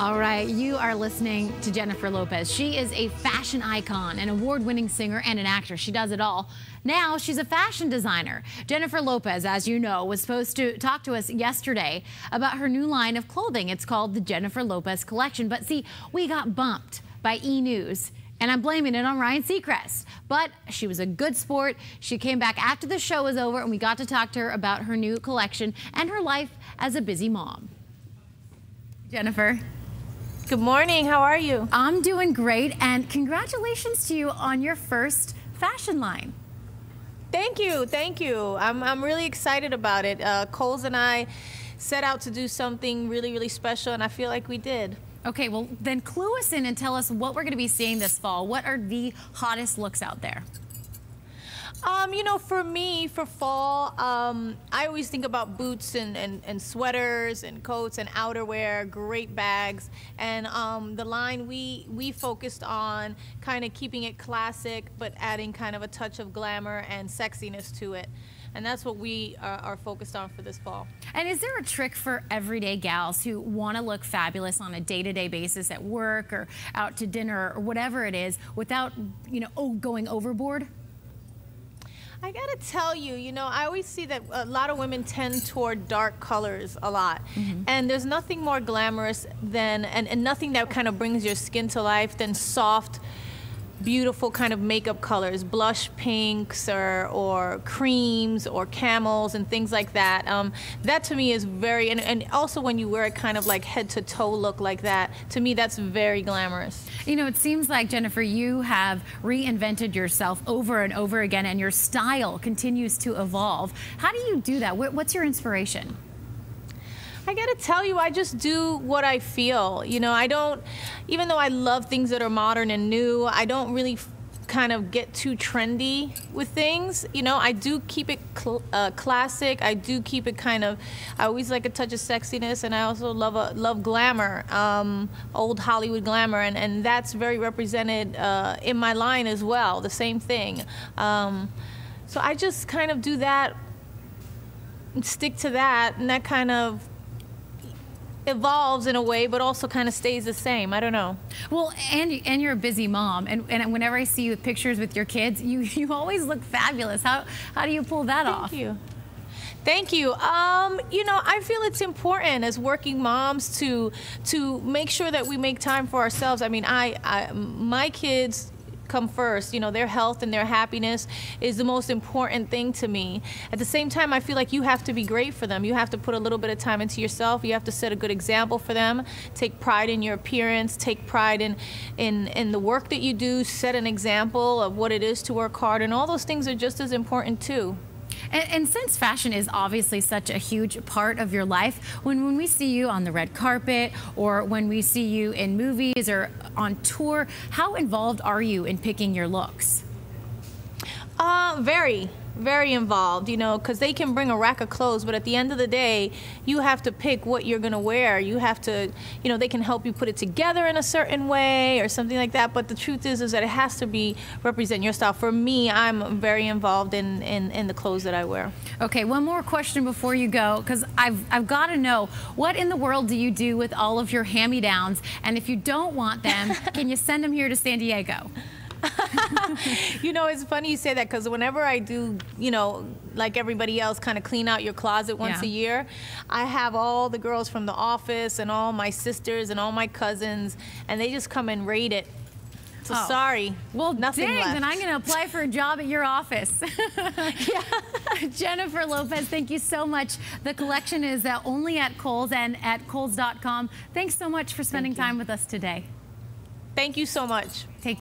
All right, you are listening to Jennifer Lopez. She is a fashion icon, an award-winning singer, and an actress. She does it all. Now she's a fashion designer. Jennifer Lopez, as you know, was supposed to talk to us yesterday about her new line of clothing. It's called the Jennifer Lopez Collection. But see, we got bumped by E! News. And I'm blaming it on Ryan Seacrest. But she was a good sport. She came back after the show was over, and we got to talk to her about her new collection and her life as a busy mom. Jennifer. Good morning. How are you? I'm doing great, and congratulations to you on your first fashion line. Thank you. Thank you. I'm really excited about it. Kohl's and I set out to do something really, really special, and I feel like we did. Okay, well, then clue us in and tell us what we're going to be seeing this fall. What are the hottest looks out there? You know, for me, for fall, I always think about boots and sweaters and coats and outerwear, great bags. And the line we focused on kind of keeping it classic, but adding kind of a touch of glamour and sexiness to it. And that's what we are focused on for this fall. And is there a trick for everyday gals who want to look fabulous on a day-to-day basis at work or out to dinner or whatever it is without, you know, going overboard? I gotta tell you, you know, I always see that a lot of women tend toward dark colors a lot. And there's nothing more glamorous than, and nothing that kind of brings your skin to life than soft, beautiful kind of makeup colors, blush pinks or creams or camels and things like that. That to me is very, and also when you wear it kind of like head to toe look like that, to me that's very glamorous. You know, it seems like, Jennifer, you have reinvented yourself over and over again, and your style continues to evolve. How do you do that? What's your inspiration? I gotta tell you, I just do what I feel. You know, I don't, even though I love things that are modern and new, I don't really kind of get too trendy with things. You know, I do keep it classic. I do keep it kind of, I always like a touch of sexiness, and I also love glamour, old Hollywood glamour, and that's very represented in my line as well, the same thing. So I just kind of do that, stick to that, and that kind of evolves in a way, but also kind of stays the same. I don't know. Well, and you're a busy mom, and whenever I see you with pictures with your kids, you always look fabulous. How do you pull that off? Thank you. Thank you. You know, I feel it's important as working moms to make sure that we make time for ourselves. I mean, my kids come first. You know, their health and their happiness is the most important thing to me. At the same time, I feel like you have to be great for them. You have to put a little bit of time into yourself. You have to set a good example for them. Take pride in your appearance. Take pride in the work that you do. Set an example of what it is to work hard. And all those things are just as important too. And since fashion is obviously such a huge part of your life, when we see you on the red carpet or when we see you in movies or on tour, how involved are you in picking your looks? Very involved, you know, because they can bring a rack of clothes, but at the end of the day, you have to pick what you're going to wear. You have to, you know, they can help you put it together in a certain way or something like that, but the truth is that it has to represent your style. For me, I'm very involved in the clothes that I wear. Okay, one more question before you go, because I've got to know, what in the world do you do with all of your hand-me-downs? And if you don't want them, can you send them here to San Diego? You know, it's funny you say that, because whenever I do, you know, like everybody else, kind of clean out your closet once a year, I have all the girls from the office and all my sisters and all my cousins, and they just come and raid it. So sorry. Well, nothing dang, left. Then I'm going to apply for a job at your office. Jennifer Lopez, thank you so much. The collection is only at Kohl's and at Kohls.com. Thanks so much for spending time with us today. Thank you so much. Take